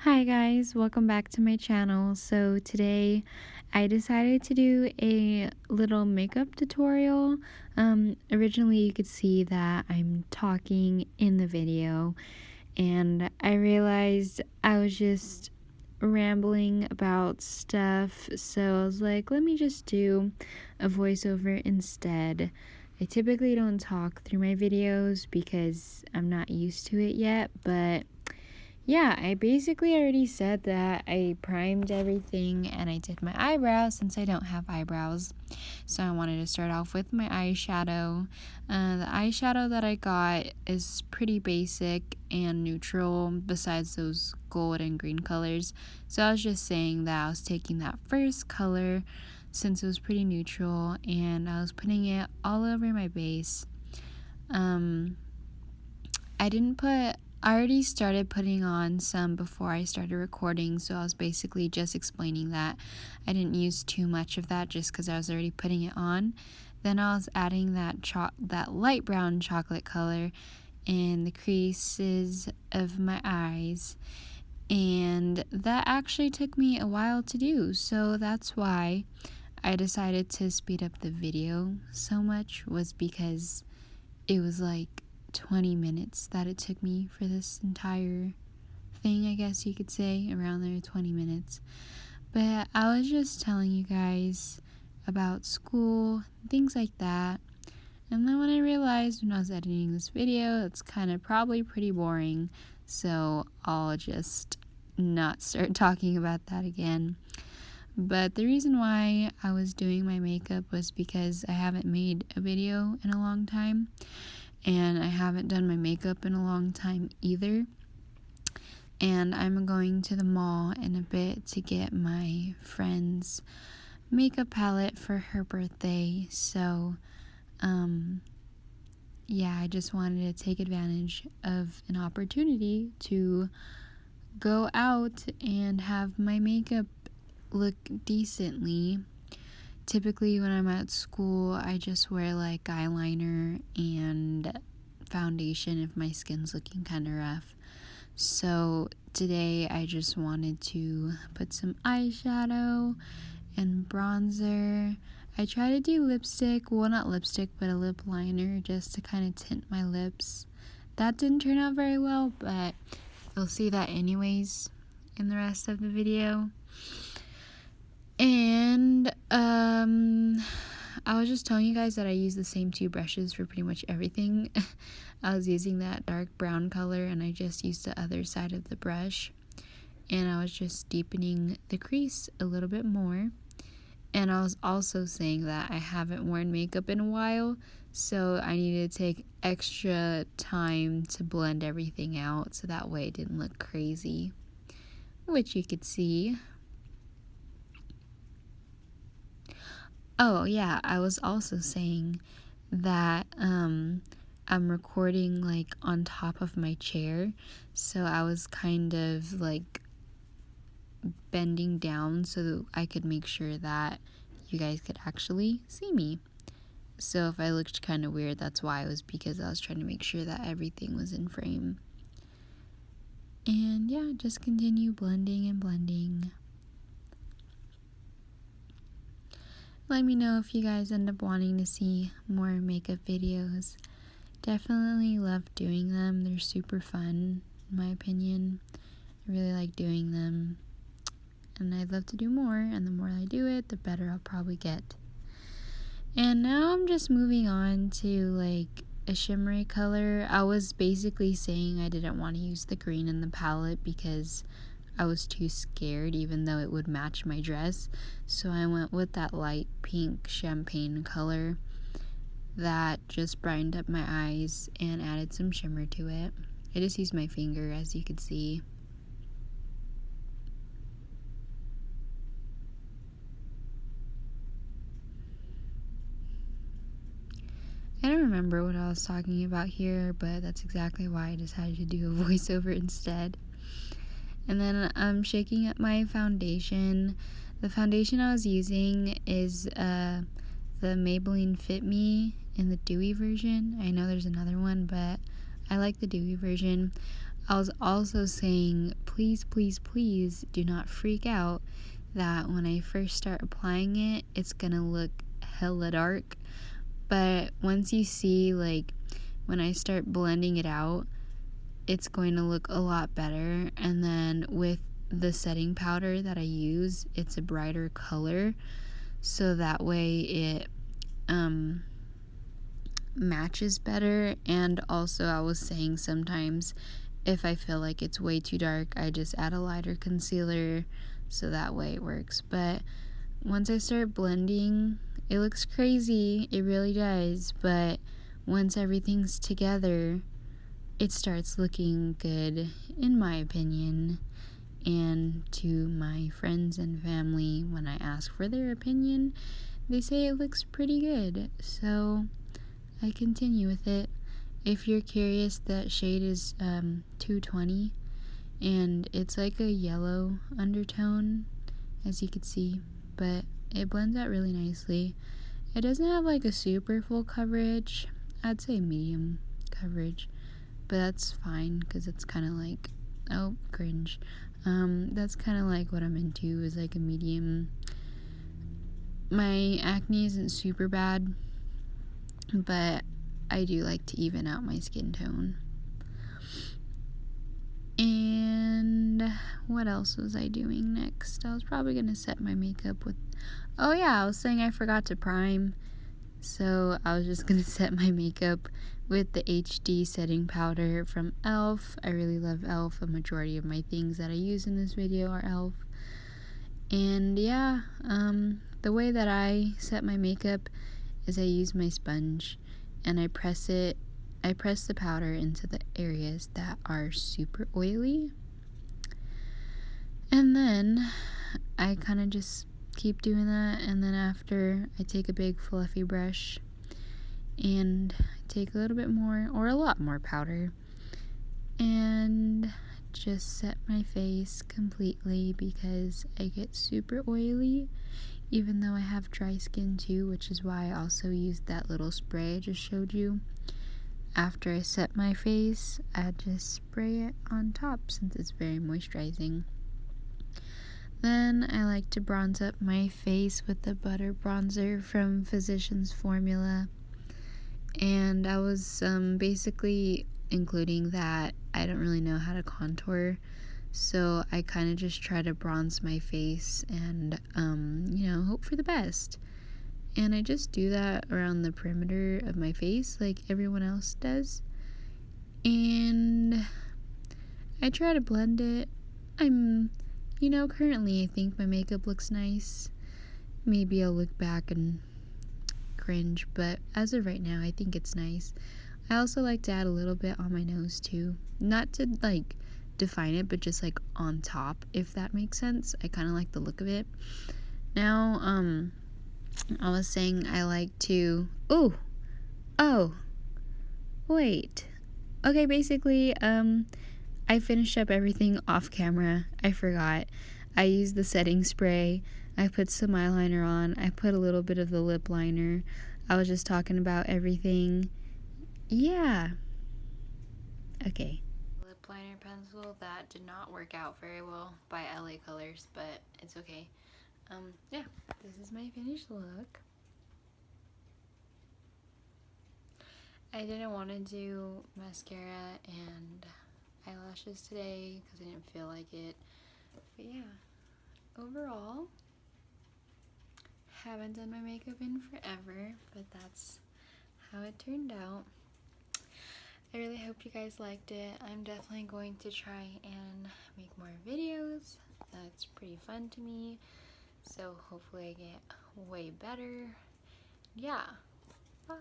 Hi guys, welcome back to my channel. So today I decided to do a little makeup tutorial. Originally you could see that I'm talking in the video, and I realized I was just rambling about stuff, so I was like, let me just do a voiceover instead. I typically don't talk through my videos because I'm not used to it yet, but yeah, I basically already said that I primed everything and I did my eyebrows since I don't have eyebrows. So I wanted to start off with my eyeshadow. The eyeshadow that I got is pretty basic and neutral besides those gold and green colors. So I was just saying that I was taking that first color since it was pretty neutral and I was putting it all over my base. I already started putting on some before I started recording, so I was basically just explaining that I didn't use too much of that just because I was already putting it on. Then I was adding that light brown chocolate color in the creases of my eyes, and that actually took me a while to do, so that's why I decided to speed up the video so much, was because it was like 20 minutes that it took me for this entire thing, I guess you could say, around there, 20 minutes. But I was just telling you guys about school, things like that. And then when I realized when I was editing this video, it's kind of probably pretty boring, so I'll just not start talking about that again. But the reason why I was doing my makeup was because I haven't made a video in a long time. And I haven't done my makeup in a long time either. And I'm going to the mall in a bit to get my friend's makeup palette for her birthday. So, yeah, I just wanted to take advantage of an opportunity to go out and have my makeup look decently. Typically when I'm at school, I just wear like eyeliner and foundation if my skin's looking kind of rough. So today I just wanted to put some eyeshadow and bronzer. I try to do lipstick, well, not lipstick, but a lip liner just to kind of tint my lips. That didn't turn out very well, but you'll see that anyways in the rest of the video. And I was just telling you guys that I use the same two brushes for pretty much everything. I was using that dark brown color and I just used the other side of the brush, and I was just deepening the crease a little bit more. And I was also saying that I haven't worn makeup in a while, so I needed to take extra time to blend everything out so that way it didn't look crazy, which you could see. Oh yeah, I was also saying that I'm recording like on top of my chair, so I was kind of like bending down so that I could make sure that you guys could actually see me. So if I looked kind of weird, that's why. It was because I was trying to make sure that everything was in frame. And yeah, just continue blending and blending. Let me know if you guys end up wanting to see more makeup videos. Definitely love doing them. They're super fun, in my opinion. I really like doing them. And I'd love to do more, and the more I do it, the better I'll probably get. And now I'm just moving on to like a shimmery color. I was basically saying I didn't want to use the green in the palette because I was too scared, even though it would match my dress. So I went with that light pink champagne color that just brightened up my eyes and added some shimmer to it. I just used my finger, as you could see. I don't remember what I was talking about here, but that's exactly why I decided to do a voiceover instead. And then I'm shaking up my foundation. The foundation I was using is the Maybelline Fit Me in the dewy version. I know there's another one, but I like the dewy version. I was also saying, please, please, please do not freak out that when I first start applying it, it's gonna look hella dark. But once you see, like, when I start blending it out, it's going to look a lot better. And then with the setting powder that I use, it's a brighter color, so that way it matches better. And also, I was saying sometimes if I feel like it's way too dark, I just add a lighter concealer, so that way it works. But once I start blending, it looks crazy, it really does, but once everything's together, it starts looking good, in my opinion. And to my friends and family, when I ask for their opinion, they say it looks pretty good, so I continue with it. If you're curious, that shade is 220, and it's like a yellow undertone, as you can see, but it blends out really nicely. It doesn't have like a super full coverage, I'd say medium coverage, but that's fine because it's kind of like, oh, cringe. That's kind of like what I'm into, is like a medium. My acne isn't super bad, but I do like to even out my skin tone. And what else was I doing next? I was probably gonna set my makeup with, oh yeah, I was saying I forgot to prime, so I was just gonna set my makeup with the HD setting powder from e.l.f. I really love e.l.f. A majority of my things that I use in this video are e.l.f. And yeah, the way that I set my makeup is I use my sponge and I press the powder into the areas that are super oily, and then I kind of just keep doing that. And then after, I take a big fluffy brush and take a little bit more, or a lot more powder, and just set my face completely, because I get super oily even though I have dry skin too, which is why I also used that little spray I just showed you. After I set my face, I just spray it on top since it's very moisturizing. Then I like to bronze up my face with the butter bronzer from Physicians Formula. And I was basically including that I don't really know how to contour, so I kind of just try to bronze my face and hope for the best. And I just do that around the perimeter of my face like everyone else does, and I try to blend it. Currently I think my makeup looks nice. Maybe I'll look back and cringe, but as of right now, I think it's nice. I also like to add a little bit on my nose too, not to like define it, but just like on top, if that makes sense. I kind of like the look of it. Now I was saying I like to wait okay, basically I finished up everything off camera. I forgot. I used the setting spray. I put some eyeliner on. I put a little bit of the lip liner. I was just talking about everything. Yeah. Okay. Lip liner pencil that did not work out very well by LA Colors, but it's okay. Yeah, this is my finished look. I didn't want to do mascara and eyelashes today because I didn't feel like it. But yeah, overall, haven't done my makeup in forever, but that's how it turned out. I really hope you guys liked it. I'm definitely going to try and make more videos. That's pretty fun to me. So hopefully I get way better. Yeah. Bye.